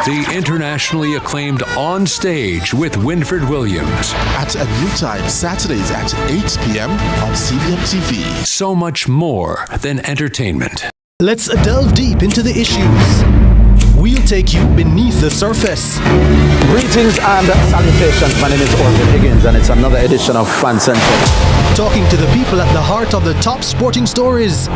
the internationally acclaimed On Stage with Winfred Williams. At a new time, Saturdays at 8 p.m. on CVM TV. So much more than entertainment. Let's delve deep into the issues. We'll take you beneath the surface. Greetings and salutations. My name is Orville Higgins and it's another edition of Fan Central. Talking to the people at the heart of the top sporting stories.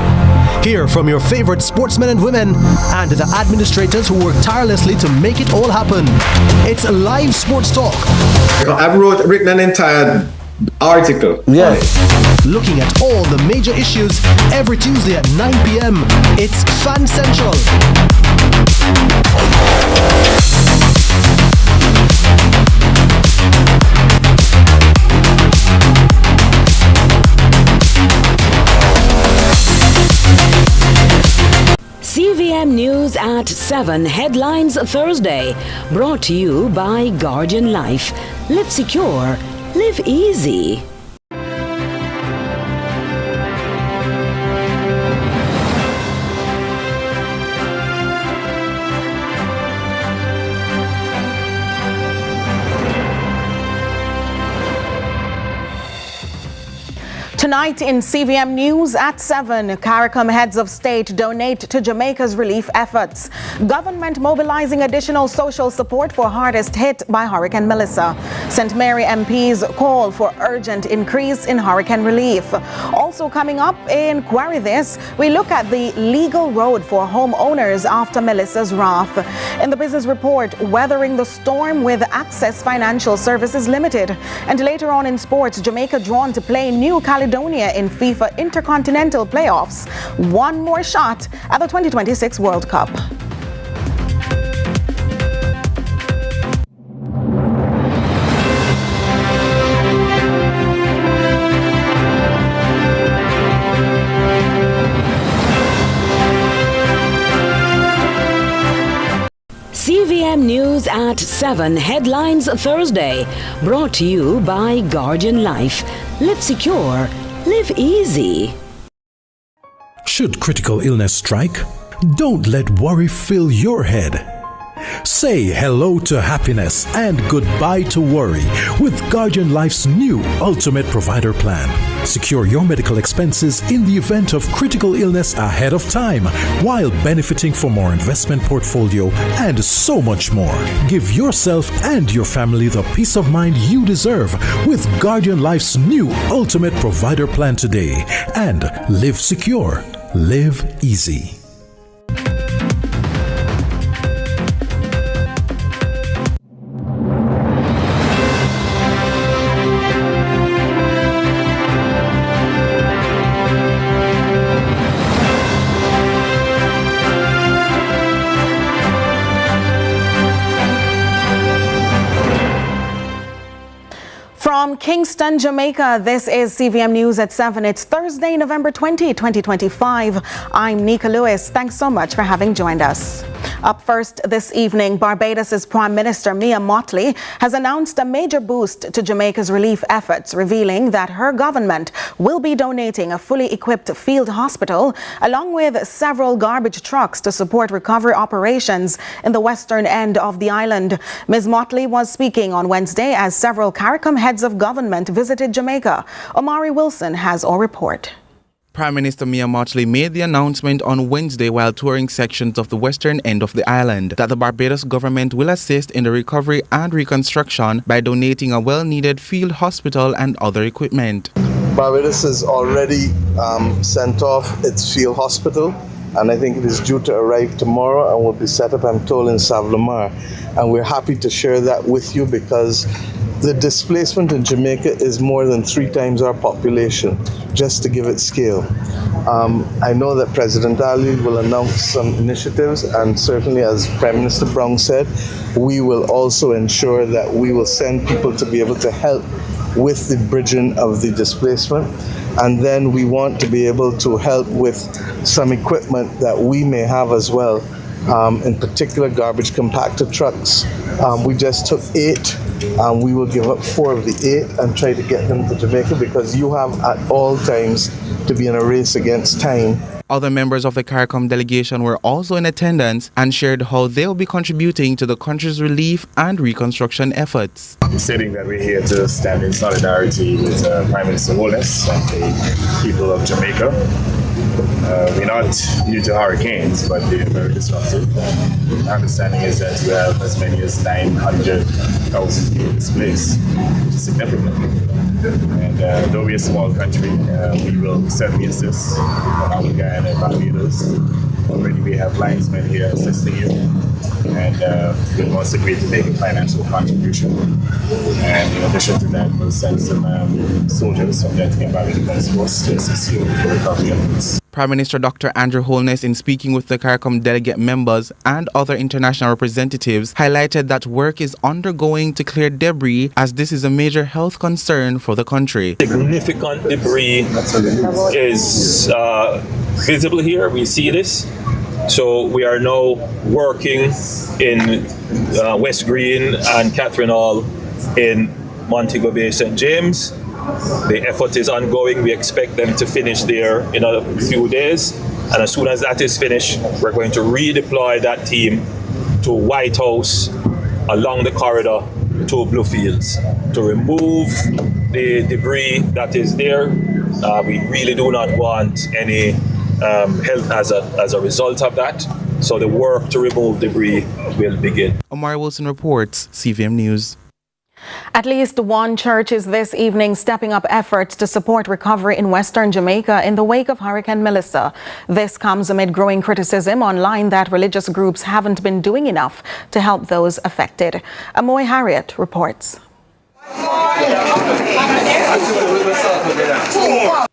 Hear from your favorite sportsmen and women and the administrators who work tirelessly to make it all happen. It's a live sports talk. I've written an entire article. Yeah. Looking at all the major issues every Tuesday at 9 p.m. It's Fan Central. CVM News at 7, Headlines Thursday, brought to you by Guardian Life. Live secure, live easy. Tonight in CVM News at 7, CARICOM heads of state donate to Jamaica's relief efforts. Government mobilizing additional social support for hardest hit by Hurricane Melissa. St. Mary MPs call for urgent increase in hurricane relief. Also coming up in Query This, we look at the legal road for homeowners after Melissa's wrath. In the business report, weathering the storm with Access Financial Services Limited. And later on in sports, Jamaica drawn to play New Caledonia in FIFA Intercontinental Playoffs. One more shot at the 2026 World Cup. CVM News at 7, Headlines Thursday, brought to you by Guardian Life. Live secure, live easy. Should critical illness strike, don't let worry fill your head. Say hello to happiness and goodbye to worry with Guardian Life's new Ultimate Provider Plan. Secure your medical expenses in the event of critical illness ahead of time while benefiting from more investment portfolio and so much more. Give yourself and your family the peace of mind you deserve with Guardian Life's new Ultimate Provider Plan today. And live secure, live easy. From Kingston, Jamaica, this is CVM News at 7. It's Thursday, November 20, 2025. I'm Nika Lewis. Thanks so much for having joined us. Up first this evening, Barbados' Prime Minister Mia Mottley has announced a major boost to Jamaica's relief efforts, revealing that her government will be donating a fully equipped field hospital along with several garbage trucks to support recovery operations in the western end of the island. Ms. Mottley was speaking on Wednesday as several CARICOM heads of government visited Jamaica. Omari Wilson has our report. Prime Minister Mia Mottley made the announcement on Wednesday while touring sections of the western end of the island that the Barbados government will assist in the recovery and reconstruction by donating a well-needed field hospital and other equipment. Barbados has already sent off its field hospital, and I think it is due to arrive tomorrow and will be set up, I'm told, in Savlamar. And we're happy to share that with you because the displacement in Jamaica is more than 3 times our population, just to give it scale. I know that President Ali will announce some initiatives, and certainly, as Prime Minister Brown said, we will also ensure that we will send people to be able to help with the bridging of the displacement. And then we want to be able to help with some equipment that we may have as well, in particular garbage compactor trucks. We just took 8. We will give up 4 of the 8 and try to get them to Jamaica, because you have at all times to be in a race against time. Other members of the CARICOM delegation were also in attendance and shared how they'll be contributing to the country's relief and reconstruction efforts. Stating that we're here to stand in solidarity with Prime Minister Holness and the people of Jamaica. We're not new to hurricanes, but they're very disruptive. My understanding is that you have as many as 900,000 people displaced, which is significant. And though we're a small country, we will certainly assist on Guyana and Barbados. Already we have linesmen here assisting you, and we've also agreed to make a financial contribution. And in addition to that, we'll send some soldiers from the Anti-Barbados Defense Force to assist you with the recovery efforts. Prime Minister Dr. Andrew Holness, in speaking with the CARICOM delegate members and other international representatives, highlighted that work is undergoing to clear debris as this is a major health concern for the country. Significant debris is visible here. We see this. So we are now working in West Green and Catherine Hall in Montego Bay, St. James. The effort is ongoing. We expect them to finish there in a few days. And as soon as that is finished, we're going to redeploy that team to White House along the corridor to Bluefields to remove the debris that is there. We really do not want any health hazard as a result of that. So the work to remove debris will begin. Omar Wilson reports, CVM News. At least one church is this evening stepping up efforts to support recovery in Western Jamaica in the wake of Hurricane Melissa. This comes amid growing criticism online that religious groups haven't been doing enough to help those affected. Amoy Harriet reports.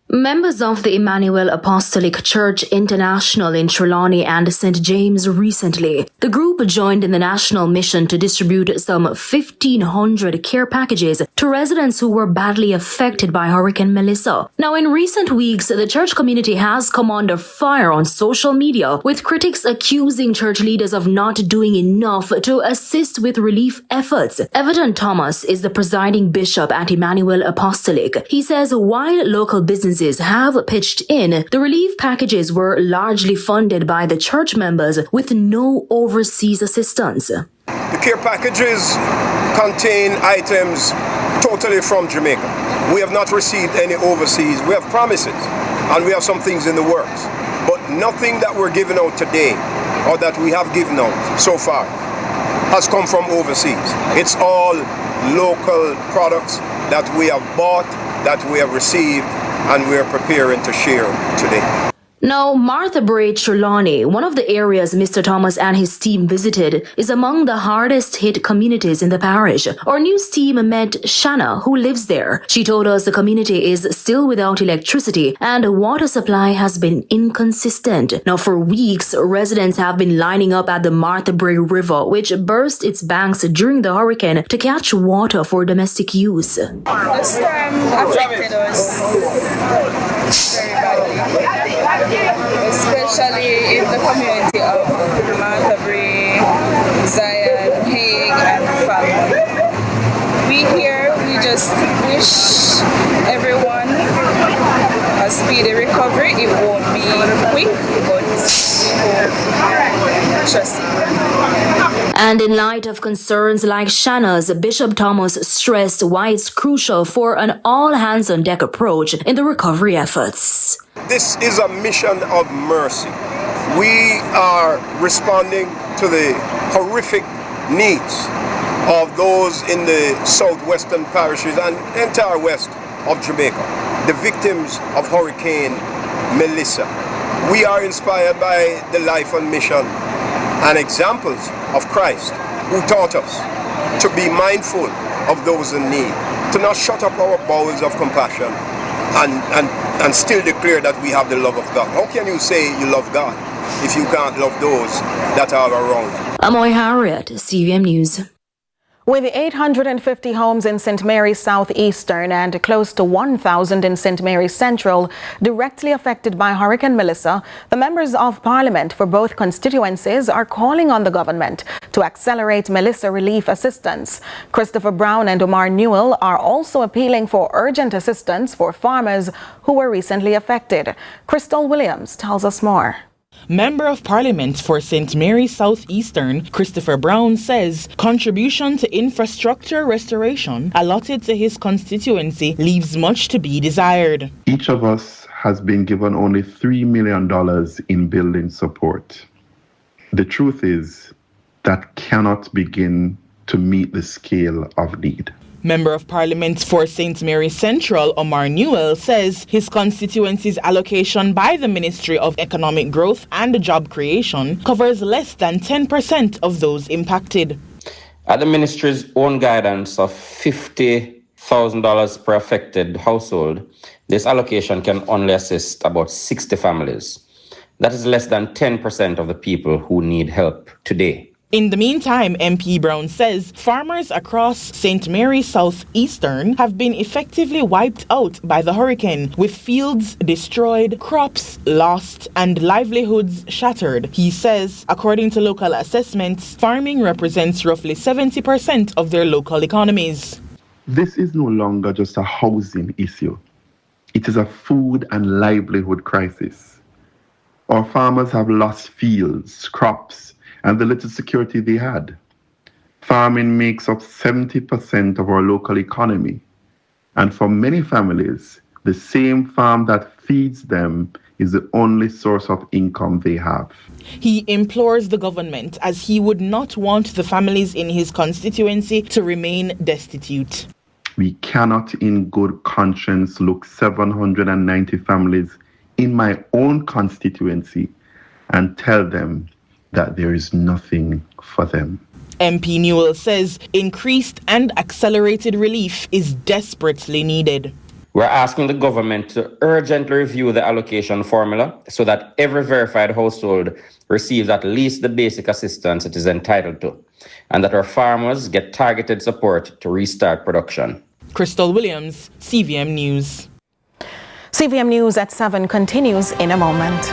Members of the Emmanuel Apostolic Church International in Trelawney and St. James recently. The group joined in the national mission to distribute some 1,500 care packages to residents who were badly affected by Hurricane Melissa. Now, in recent weeks, the church community has come under fire on social media, with critics accusing church leaders of not doing enough to assist with relief efforts. Everton Thomas is the presiding bishop at Emmanuel Apostolic. He says while local businesses have pitched in, the relief packages were largely funded by the church members with no overseas assistance. The care packages contain items totally from Jamaica. We have not received any overseas. We have promises and we have some things in the works, but nothing that we're giving out today or that we have given out so far has come from overseas. It's all local products that we have bought, that we have received, and we are preparing to share today. Now, Martha Bray Trelawney, one of the areas Mr. Thomas and his team visited, is among the hardest hit communities in the parish. Our news team met Shanna, who lives there. She told us the community is still without electricity and water supply has been inconsistent. Now, for weeks, residents have been lining up at the Martha Bray River, which burst its banks during the hurricane, to catch water for domestic use. The storm affected us very badly. Especially in the community of Martha Bray, Zion, Hague, and family. We just wish everyone a speedy recovery. It won't be quick, but trust me. And in light of concerns like Shanna's, Bishop Thomas stressed why it's crucial for an all-hands-on-deck approach in the recovery efforts. This is a mission of mercy. We are responding to the horrific needs of those in the southwestern parishes and entire west of Jamaica, the victims of Hurricane Melissa. We are inspired by the life and mission and examples of Christ, who taught us to be mindful of those in need, to not shut up our bowels of compassion and still declare that we have the love of God. How can you say you love God if you can't love those that are around you? Amoy Harriet, CVM News. With 850 homes in St. Mary's Southeastern and close to 1,000 in St. Mary's Central directly affected by Hurricane Melissa, the members of Parliament for both constituencies are calling on the government to accelerate Melissa relief assistance. Christopher Brown and Omar Newell are also appealing for urgent assistance for farmers who were recently affected. Crystal Williams tells us more. Member of Parliament for St. Mary's Southeastern, Christopher Brown, says contribution to infrastructure restoration allotted to his constituency leaves much to be desired. Each of us has been given only $3 million in building support. The truth is that cannot begin to meet the scale of need. Member of Parliament for St. Mary's Central, Omar Newell, says his constituency's allocation by the Ministry of Economic Growth and Job Creation covers less than 10% of those impacted. At the ministry's own guidance of $50,000 per affected household, this allocation can only assist about 60 families. That is less than 10% of the people who need help today. In the meantime, MP Brown says farmers across St. Mary's Southeastern have been effectively wiped out by the hurricane, with fields destroyed, crops lost, and livelihoods shattered. He says, according to local assessments, farming represents roughly 70% of their local economies. This is no longer just a housing issue. It is a food and livelihood crisis. Our farmers have lost fields, crops, and the little security they had. Farming makes up 70% of our local economy. And for many families, the same farm that feeds them is the only source of income they have. He implores the government, as he would not want the families in his constituency to remain destitute. We cannot in good conscience look 790 families in my own constituency and tell them that there is nothing for them. MP Newell says increased and accelerated relief is desperately needed. We're asking the government to urgently review the allocation formula so that every verified household receives at least the basic assistance it is entitled to, and that our farmers get targeted support to restart production. Crystal Williams, CVM News. CVM News at 7 continues in a moment.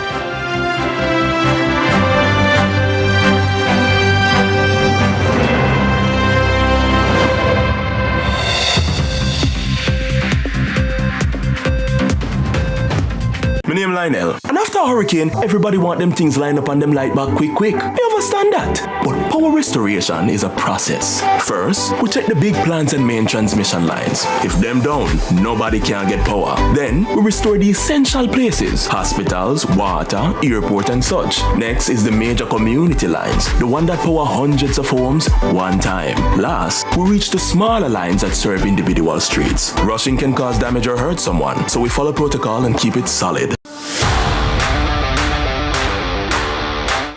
My name Lionel. And after a hurricane, everybody want them things lined up and them light back quick. You understand that? But power restoration is a process. First, we check the big plants and main transmission lines. If them down, nobody can get power. Then, we restore the essential places. Hospitals, water, airport and such. Next is the major community lines. The one that power hundreds of homes one time. Last, we reach the smaller lines that serve individual streets. Rushing can cause damage or hurt someone. So we follow protocol and keep it solid.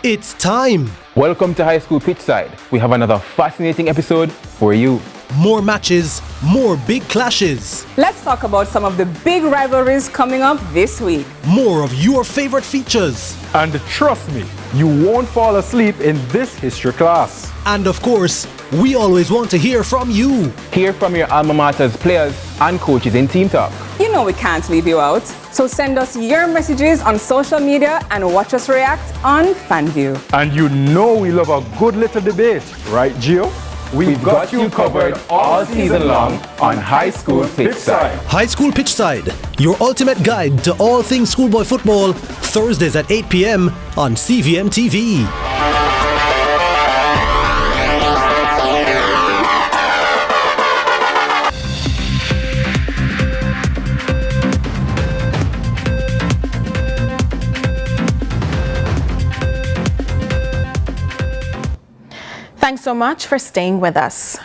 It's time! Welcome to High School Pitchside. We have another fascinating episode for you. More matches, more big clashes. Let's talk about some of the big rivalries coming up this week. More of your favorite features. And trust me, you won't fall asleep in this history class. And of course, we always want to hear from you. Hear from your alma mater's players and coaches in Team Talk. You know we can't leave you out. So send us your messages on social media and watch us react on FanView. And you know we love a good little debate, right, Gio? We've got you covered all season long on High School Pitchside. High School Pitchside, your ultimate guide to all things schoolboy football, Thursdays at 8 p.m. on CVM TV. Thanks so much for staying with us.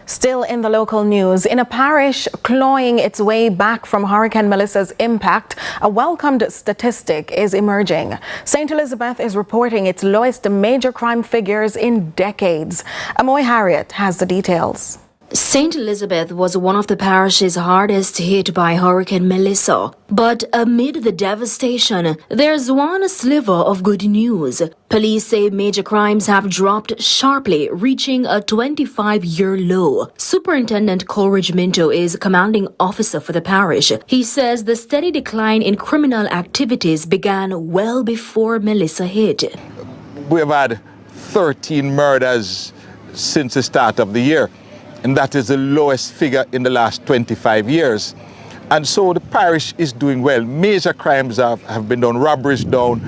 Still in the local news, in a parish clawing its way back from Hurricane Melissa's impact, a welcomed statistic is emerging. St. Elizabeth is reporting its lowest major crime figures in decades. Amoy Harriet has the details. St. Elizabeth was one of the parishes hardest hit by Hurricane Melissa. But amid the devastation, there's one sliver of good news. Police say major crimes have dropped sharply, reaching a 25-year low. Superintendent Coleridge Minto is commanding officer for the parish. He says the steady decline in criminal activities began well before Melissa hit. We have had 13 murders since the start of the year, and that is the lowest figure in the last 25 years. And so the parish is doing well. Major crimes have been done, robberies down,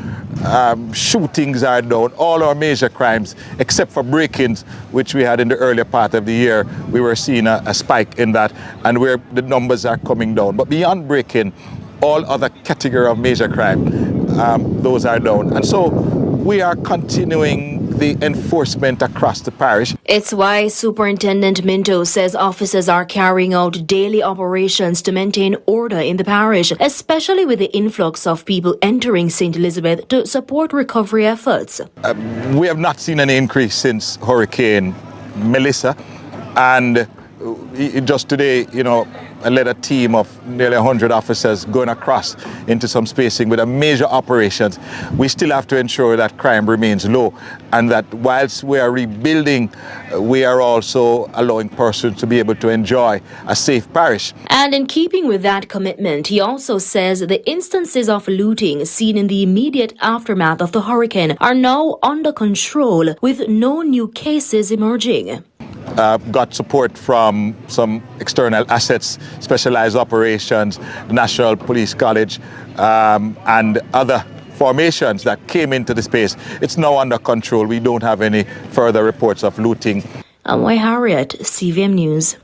shootings are down, all our major crimes, except for break-ins, which we had in the earlier part of the year. We were seeing a spike in that, and where the numbers are coming down. But beyond break-in, all other category of major crime, those are down. And so we are continuing the enforcement across the parish. It's why Superintendent Minto says officers are carrying out daily operations to maintain order in the parish, especially with the influx of people entering St. Elizabeth to support recovery efforts. We have not seen any increase since Hurricane Melissa, and just today, I led a team of nearly 100 officers going across into some spacing with a major operations. We still have to ensure that crime remains low, and that whilst we are rebuilding, we are also allowing persons to be able to enjoy a safe parish. And in keeping with that commitment, he also says the instances of looting seen in the immediate aftermath of the hurricane are now under control, with no new cases emerging. Got support from some external assets, specialized operations, the National Police College, and other formations that came into the space. It's now under control. We don't have any further reports of looting. I'm Harriet, CVM News.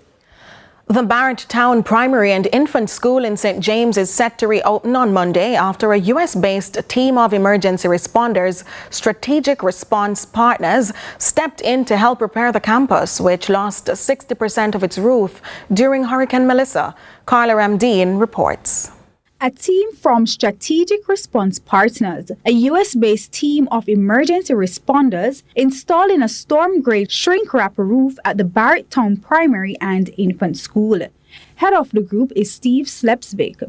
The Barrett Town Primary and Infant School in St. James is set to reopen on Monday after a U.S.-based team of emergency responders, strategic response partners, stepped in to help repair the campus, which lost 60% of its roof during Hurricane Melissa. Carla Ramdeen reports. A team from Strategic Response Partners, a U.S.-based team of emergency responders, installing a storm-grade shrink-wrap roof at the Barrett Town Primary and Infant School. Head of the group is Steve Slepsvik.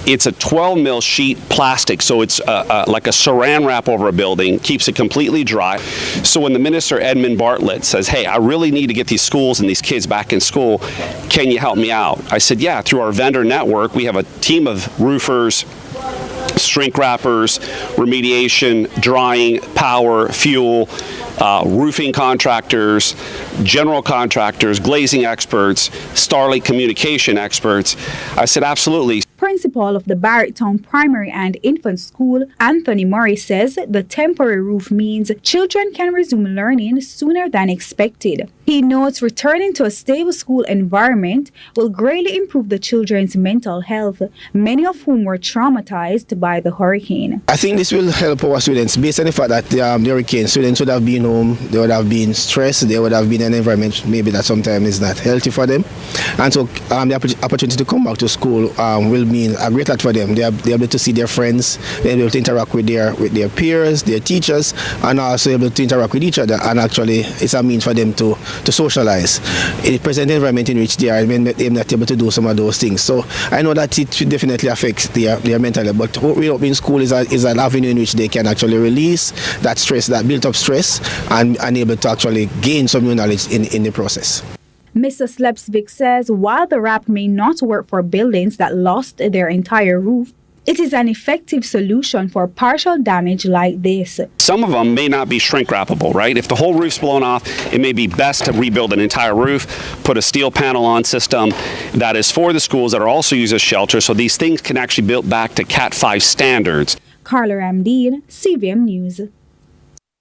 It's a 12 mil sheet plastic, so it's like a saran wrap over a building, keeps it completely dry. So when the minister, Edmund Bartlett, says, hey, I really need to get these schools and these kids back in school, can you help me out? I said, yeah, through our vendor network, we have a team of roofers, shrink wrappers, remediation, drying, power, fuel, roofing contractors, general contractors, glazing experts, Starlight communication experts. I said, absolutely. Principal of the Barrett Town Primary and Infant School, Anthony Murray, says the temporary roof means children can resume learning sooner than expected. He notes returning to a stable school environment will greatly improve the children's mental health, many of whom were traumatized by the hurricane. I think this will help our students based on the fact that the hurricane students would have been home, they would have been stressed, they would have been in an environment maybe that sometimes is not healthy for them. And so the opportunity to come back to school will mean a great lot for them. They're able to see their friends, they're able to interact with their peers, their teachers, and also able to interact with each other. And actually, it's a means for them to socialize in the present environment in which they are, when they're not able to do some of those things. So I know that it definitely affects their mental health, but reopening school is an avenue in which they can actually release that stress, that built up stress, and able to actually gain some new knowledge in the process. Mr. Slepsvik says while the wrap may not work for buildings that lost their entire roof, it is an effective solution for partial damage like this. Some of them may not be shrink wrappable, right? If the whole roof's blown off, it may be best to rebuild an entire roof, put a steel panel on system that is for the schools that are also used as shelter, so these things can actually be built back to Cat 5 standards. Carla Ramdeen, CVM News.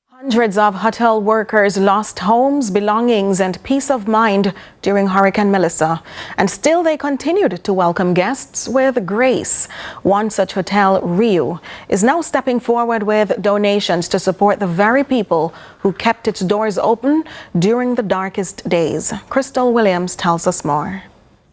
Hundreds of hotel workers lost homes, belongings, and peace of mind during Hurricane Melissa, and still they continued to welcome guests with grace. One such hotel, Rio, is now stepping forward with donations to support the very people who kept its doors open during the darkest days. Crystal Williams tells us more.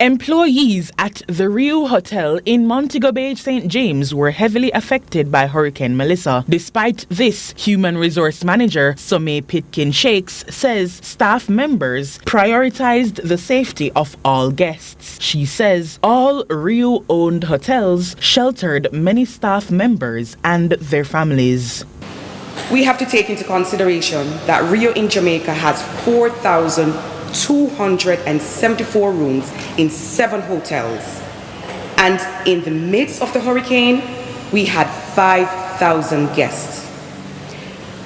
Employees at the Rio Hotel in Montego Bay, St. James were heavily affected by Hurricane Melissa. Despite this, Human Resource Manager Somé Pitkin-Shakes says staff members prioritized the safety of all guests. She says all Rio-owned hotels sheltered many staff members and their families. We have to take into consideration that Rio in Jamaica has 4,274 rooms in 7 hotels. And in the midst of the hurricane, we had 5,000 guests.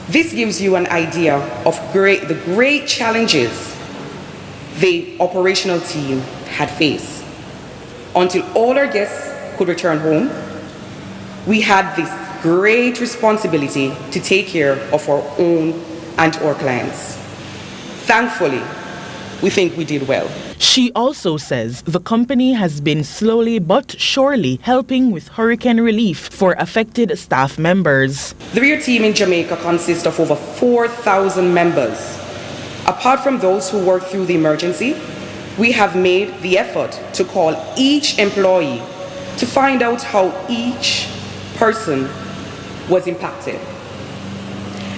This gives you an idea of the great challenges the operational team had faced. Until all our guests could return home, we had this great responsibility to take care of our own and our clients. Thankfully, we think we did well. She also says the company has been slowly but surely helping with hurricane relief for affected staff members. The Rio team in Jamaica consists of over 4,000 members. Apart from those who worked through the emergency, we have made the effort to call each employee to find out how each person was impacted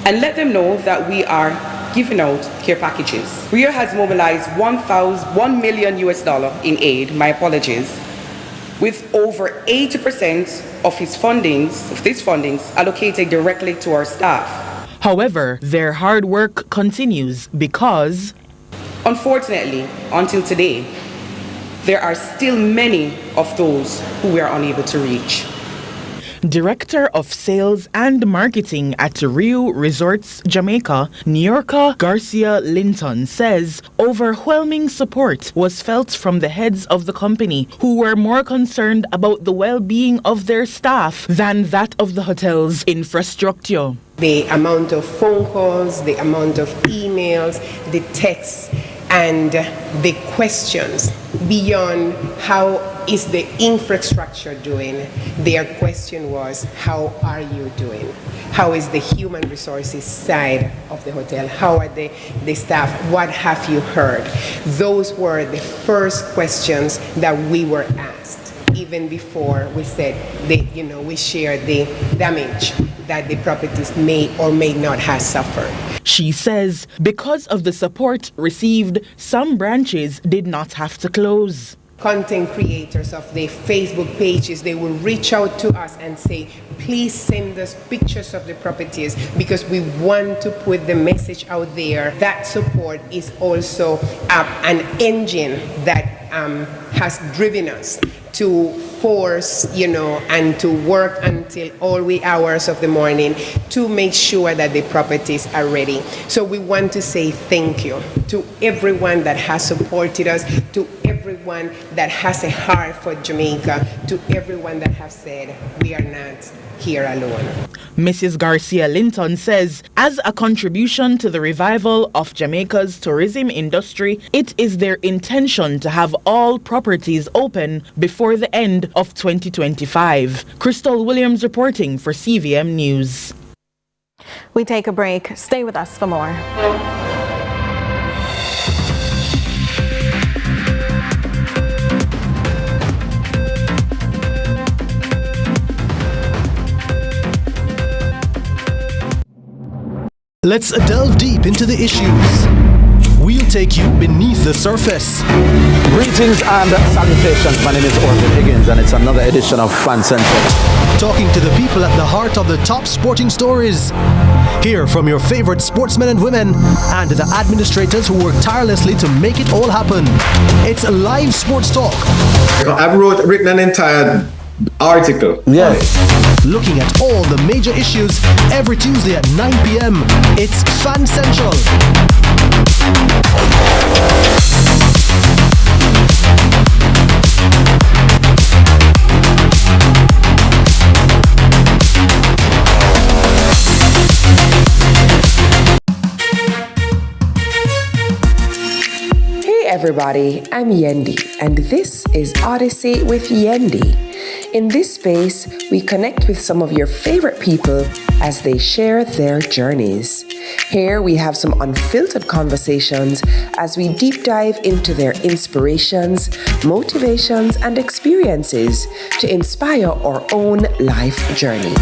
and let them know that we are giving out care packages. Rio has mobilized $1 million in aid, with over 80% of this fundings allocated directly to our staff. However, their hard work continues because, unfortunately, until today, there are still many of those who we are unable to reach. Director of Sales and Marketing at Rio Resorts Jamaica, Niorka Garcia Linton, says overwhelming support was felt from the heads of the company, who were more concerned about the well-being of their staff than that of the hotel's infrastructure. The amount of phone calls, the amount of emails, the texts, and the questions beyond how is the infrastructure doing. Their question was, how are you doing? How is the human resources side of the hotel? How are the staff? What have you heard? Those were the first questions that we were asked, even before we said, we shared the damage that the properties may or may not have suffered. She says because of the support received, some branches did not have to close. Content creators of the Facebook pages, they will reach out to us and say, please send us pictures of the properties because we want to put the message out there. That support is also an engine that has driven us to force, and to work until all wee hours of the morning to make sure that the properties are ready. So we want to say thank you to everyone that has supported us, to everyone that has a heart for Jamaica, to everyone that has said we are not here alone. Mrs. Garcia Linton says, as a contribution to the revival of Jamaica's tourism industry, it is their intention to have all properties open before the end of 2025. Crystal Williams reporting for CVM News. We take a break. Stay with us for more. Let's delve deep into the issues. We'll take you beneath the surface. Greetings and salutations. My name is Orvin Higgins, and it's another edition of Fan Central. Talking to the people at the heart of the top sporting stories. Hear from your favorite sportsmen and women and the administrators who work tirelessly to make it all happen. It's live sports talk. I've written an entire article. Yes. Looking at all the major issues every Tuesday at 9 p.m. It's Fan Central. Hey everybody, I'm Yendi, and this is Odyssey with Yendi. In this space, we connect with some of your favorite people as they share their journeys. Here we have some unfiltered conversations as we deep dive into their inspirations, motivations, and experiences to inspire our own life journey.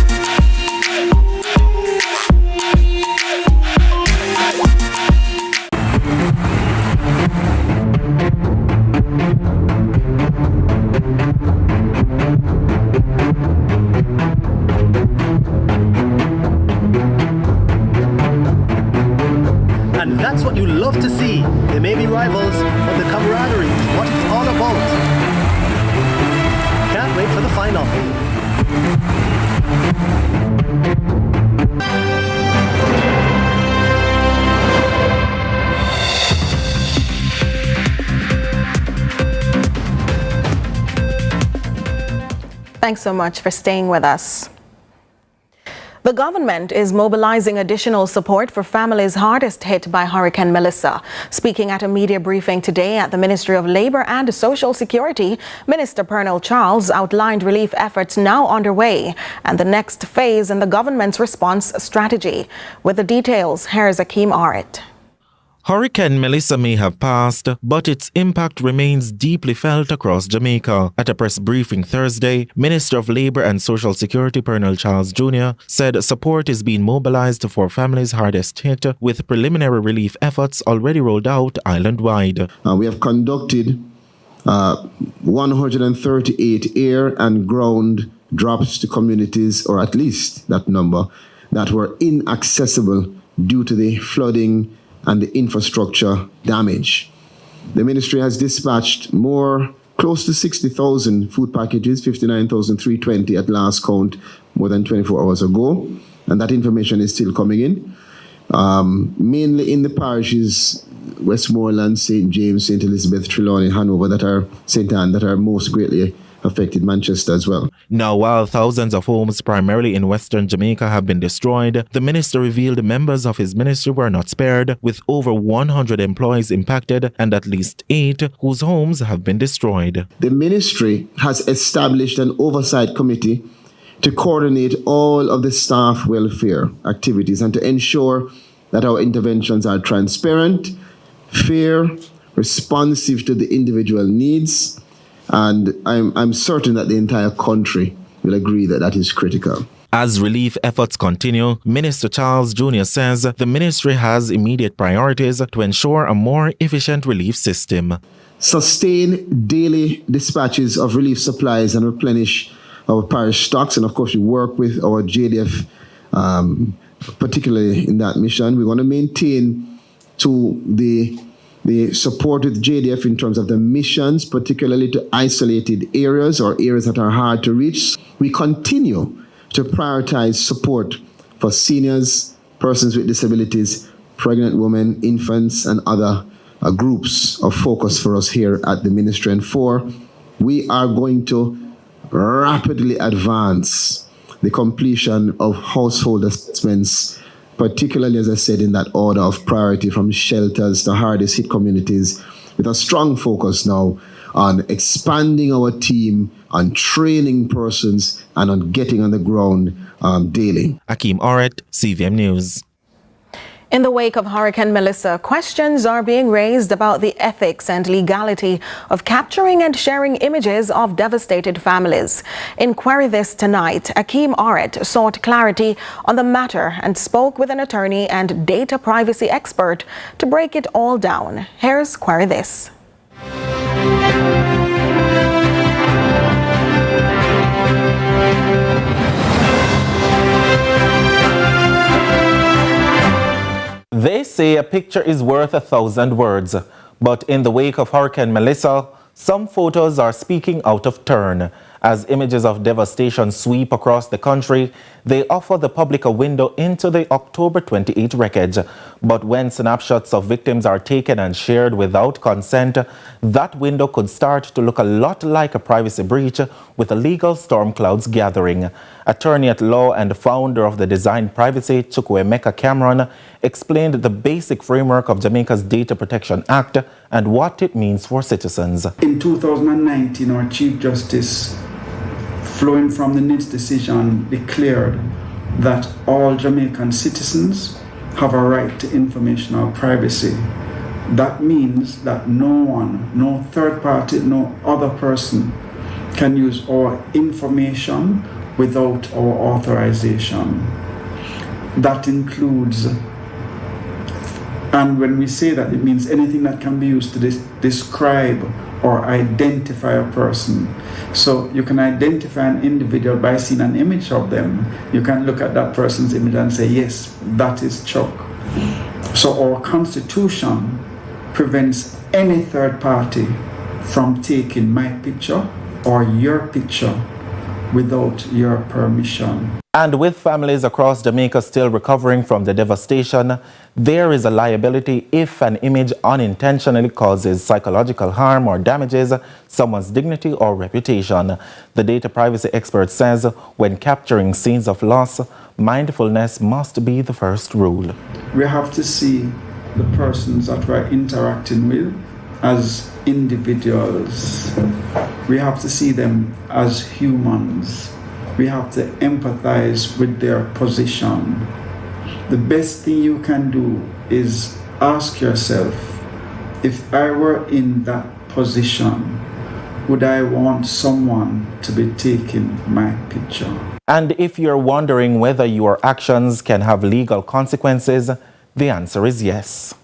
And that's what you love to see. They may be rivals, but the camaraderie is what it's all about. Can't wait for the final. Thanks so much for staying with us. The government is mobilizing additional support for families hardest hit by Hurricane Melissa. Speaking at a media briefing today at the Ministry of Labour and Social Security, Minister Pernell Charles outlined relief efforts now underway and the next phase in the government's response strategy. With the details, here's Akeem Arit. Hurricane Melissa may have passed, but its impact remains deeply felt across Jamaica. At a press briefing Thursday, Minister of Labour and Social Security Pernell Charles Jr. said support is being mobilized for families hardest hit, with preliminary relief efforts already rolled out island-wide. We have conducted 138 air and ground drops to communities, or at least that number, that were inaccessible due to the flooding and the infrastructure damage. The ministry has dispatched close to 60,000 food packages, 59,320 at last count, more than 24 hours ago, and that information is still coming in. Mainly in the parishes, Westmoreland, St. James, St. Elizabeth, Trelawney, Hanover, St. Anne, that are most greatly affected, Manchester as well. Now, while thousands of homes, primarily in Western Jamaica, have been destroyed, the minister revealed members of his ministry were not spared, with over 100 employees impacted and at least 8 whose homes have been destroyed. The ministry has established an oversight committee to coordinate all of the staff welfare activities and to ensure that our interventions are transparent, fair, responsive to the individual needs, and I'm certain that the entire country will agree that that is critical. As relief efforts continue, Minister Charles Jr. says the ministry has immediate priorities to ensure a more efficient relief system. Sustain daily dispatches of relief supplies and replenish our parish stocks, and of course we work with our JDF, particularly in that mission. We want to maintain to the support with JDF in terms of the missions, particularly to isolated areas or areas that are hard to reach. We continue to prioritize support for seniors, persons with disabilities, pregnant women, infants, and other groups of focus for us here at the ministry. And 4, we are going to rapidly advance the completion of household assessments, particularly, as I said, in that order of priority, from shelters to hardest hit communities, with a strong focus now on expanding our team, on training persons, and on getting on the ground daily. Akeem Aret, CVM News. In the wake of Hurricane Melissa, questions are being raised about the ethics and legality of capturing and sharing images of devastated families. In Query This Tonight, Akeem Aret sought clarity on the matter and spoke with an attorney and data privacy expert to break it all down. Here's Query This. They say a picture is worth 1,000 words, but in the wake of Hurricane Melissa, some photos are speaking out of turn. As images of devastation sweep across the country, they offer the public a window into the October 28 wreckage. But when snapshots of victims are taken and shared without consent, that window could start to look a lot like a privacy breach, with legal storm clouds gathering. Attorney at law and founder of the Design Privacy, Chukwuemeka Cameron, explained the basic framework of Jamaica's Data Protection Act and what it means for citizens. In 2019, our Chief Justice, flowing from the NID's decision, declared that all Jamaican citizens have a right to informational privacy. That means that no one, no third party, no other person can use our information without our authorization. That includes, and when we say that, it means anything that can be used to describe or identify a person. So you can identify an individual by seeing an image of them. You can look at that person's image and say, yes, that is Chuck. So our Constitution prevents any third party from taking my picture or your picture without your permission. And with families across Jamaica still recovering from the devastation, there is a liability if an image unintentionally causes psychological harm or damages someone's dignity or reputation. The data privacy expert says when capturing scenes of loss, mindfulness must be the first rule. We have to see the persons that we're interacting with as individuals. We have to see them as humans. We have to empathize with their position. The best thing you can do is ask yourself, if I were in that position, would I want someone to be taking my picture? And if you're wondering whether your actions can have legal consequences, the answer is yes.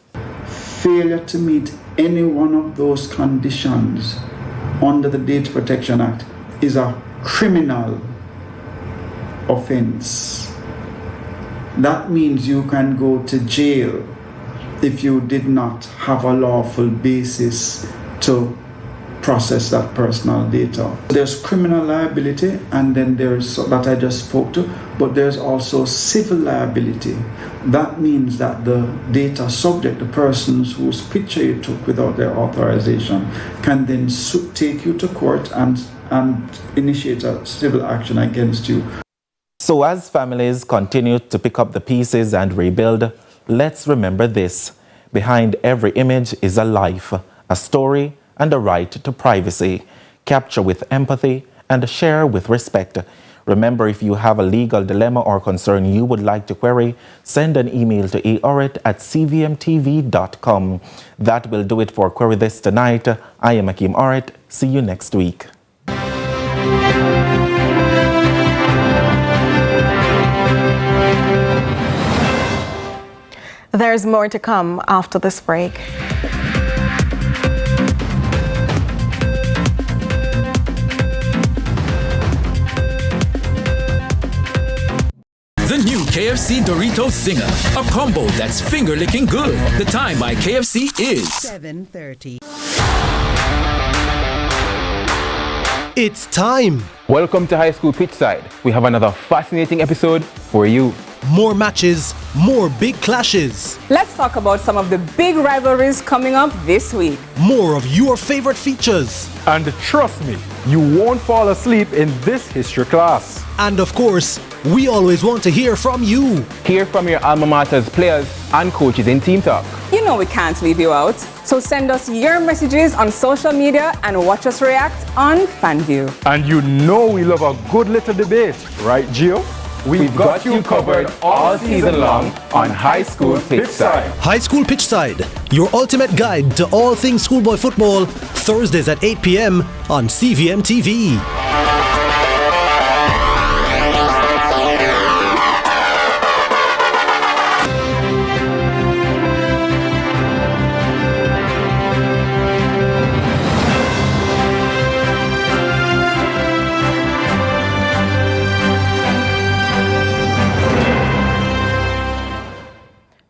Failure to meet any one of those conditions under the Data Protection Act is a criminal offense. That means you can go to jail if you did not have a lawful basis to process that personal data. There's criminal liability, and then there's that I just spoke to, but there's also civil liability. That means that the data subject, the persons whose picture you took without their authorization, can then take you to court and initiate a civil action against you. So as families continue to pick up the pieces and rebuild, let's remember this. Behind every image is a life, a story, and a right to privacy. Capture with empathy and share with respect. Remember, if you have a legal dilemma or concern you would like to query, send an email to aorit@cvmtv.com. That will do it for Query This tonight. I am Akeem Orit. See you next week. There's more to come after this break. The new KFC Dorito Zinger, a combo that's finger-licking good. The time by KFC is 7:30. It's time. Welcome to High School Pitchside. We have another fascinating episode for you. More matches, more big clashes. Let's talk about some of the big rivalries coming up this week. More of your favorite features. And trust me, you won't fall asleep in this history class. And of course, we always want to hear from you. Hear from your alma mater's players and coaches in Team Talk. You know we can't leave you out. So send us your messages on social media and watch us react on FanView. And you know we love a good little debate, right, Gio? We've got you covered all season long on High School Pitchside. High School Pitchside, your ultimate guide to all things schoolboy football, Thursdays at 8 p.m. on CVM TV.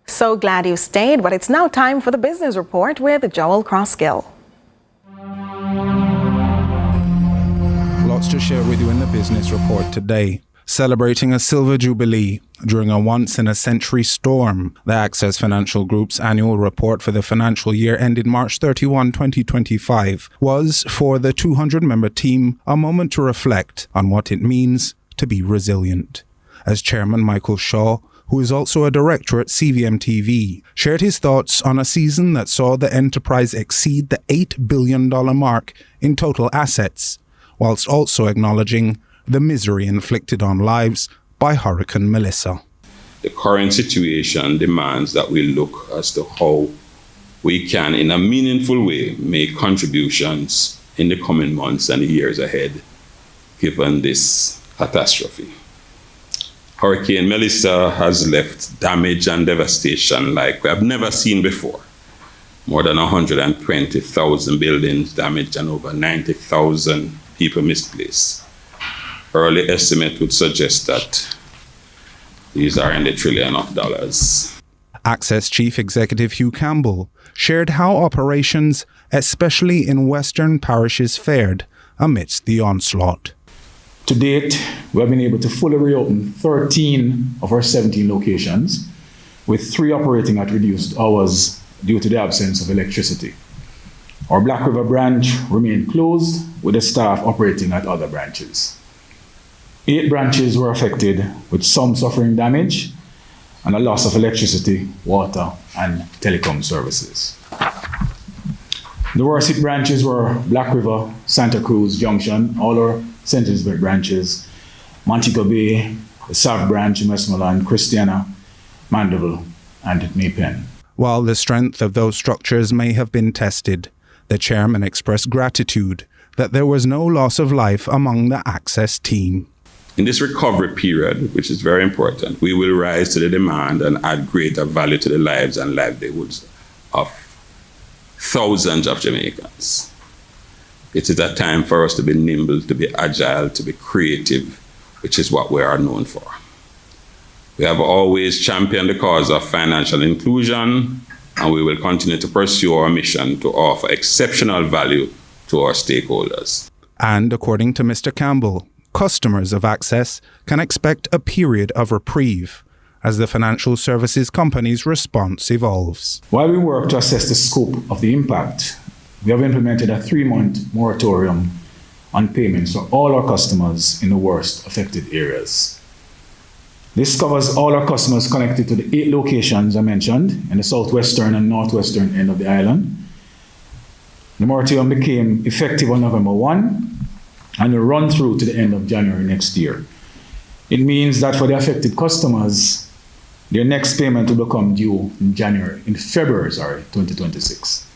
So glad you stayed, but it's now time for the business report with Joel Crosskill. Lots to share with you in the business report today. Celebrating a silver jubilee during a once-in-a-century storm, the Access Financial Group's annual report for the financial year ended March 31, 2025, was, for the 200-member team, a moment to reflect on what it means to be resilient. As Chairman Michael Shaw, who is also a director at CVM TV, shared his thoughts on a season that saw the enterprise exceed the $8 billion mark in total assets, whilst also acknowledging the misery inflicted on lives by Hurricane Melissa. The current situation demands that we look as to how we can, in a meaningful way, make contributions in the coming months and the years ahead, given this catastrophe. Hurricane Melissa has left damage and devastation like we have never seen before. More than 120,000 buildings damaged and over 90,000 people misplaced. Early estimate would suggest that these are in the trillion of dollars. Access Chief Executive Hugh Campbell shared how operations, especially in Western parishes, fared amidst the onslaught. To date, we have been able to fully reopen 13 of our 17 locations, with 3 operating at reduced hours due to the absence of electricity. Our Black River branch remained closed, with the staff operating at other branches. 8 branches were affected, with some suffering damage and a loss of electricity, water, and telecom services. The worst hit branches were Black River, Santa Cruz Junction, all our St. Elizabeth branches, Montego Bay, the South Branch in Westmoreland, Christiana, Mandeville, and Maypen. While the strength of those structures may have been tested, the chairman expressed gratitude that there was no loss of life among the Access team. In this recovery period, which is very important, we will rise to the demand and add greater value to the lives and livelihoods of thousands of Jamaicans. It is a time for us to be nimble, to be agile, to be creative, which is what we are known for. We have always championed the cause of financial inclusion, and we will continue to pursue our mission to offer exceptional value to our stakeholders. And according to Mr. Campbell, customers of Access can expect a period of reprieve as the financial services company's response evolves. While we work to assess the scope of the impact, we have implemented a 3-month moratorium on payments for all our customers in the worst affected areas. This covers all our customers connected to the 8 locations I mentioned in the southwestern and northwestern end of the island. The moratorium became effective on November 1 and will run through to the end of January next year. It means that for the affected customers, their next payment will become due in February 2026.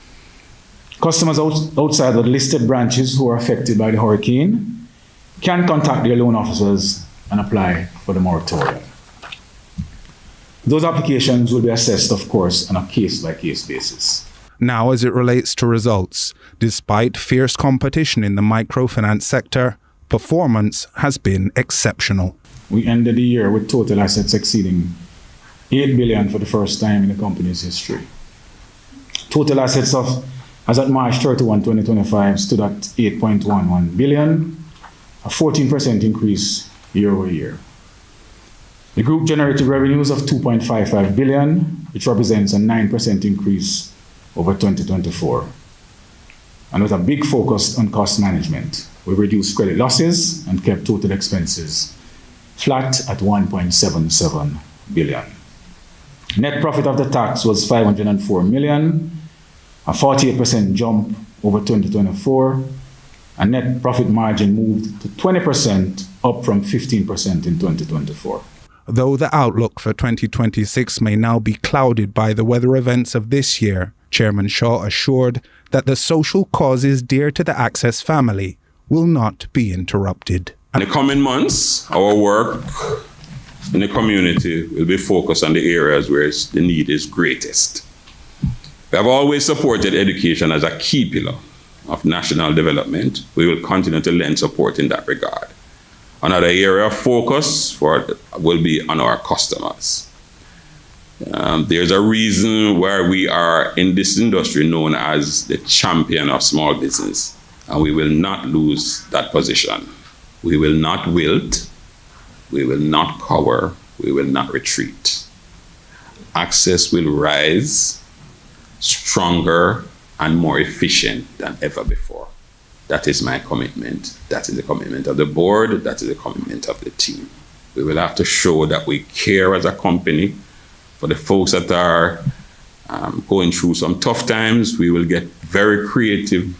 Customers outside of the listed branches who are affected by the hurricane can contact their loan officers and apply for the moratorium. Those applications will be assessed, of course, on a case-by-case basis. Now, as it relates to results, despite fierce competition in the microfinance sector, performance has been exceptional. We ended the year with total assets exceeding $8 billion for the first time in the company's history. Total assets as at March 31, 2025 stood at $8.11 billion, a 14% increase year over year. The group generated revenues of $2.55 billion, which represents a 9% increase over 2024. And with a big focus on cost management, we reduced credit losses and kept total expenses flat at $1.77 billion. Net profit after tax was $504 million, a 48% jump over 2024, and net profit margin moved to 20%, up from 15% in 2024. Though the outlook for 2026 may now be clouded by the weather events of this year, Chairman Shaw assured that the social causes dear to the Access family will not be interrupted. In the coming months, our work in the community will be focused on the areas where the need is greatest. We have always supported education as a key pillar of national development. We will continue to lend support in that regard. Another area of focus will be on our customers. There's a reason why we are in this industry known as the champion of small business, and we will not lose that position. We will not wilt, we will not cower, we will not retreat. Access will rise stronger and more efficient than ever before. That is my commitment. That is the commitment of the board. That is the commitment of the team. We will have to show that we care as a company. For the folks that are going through some tough times, we will get very creative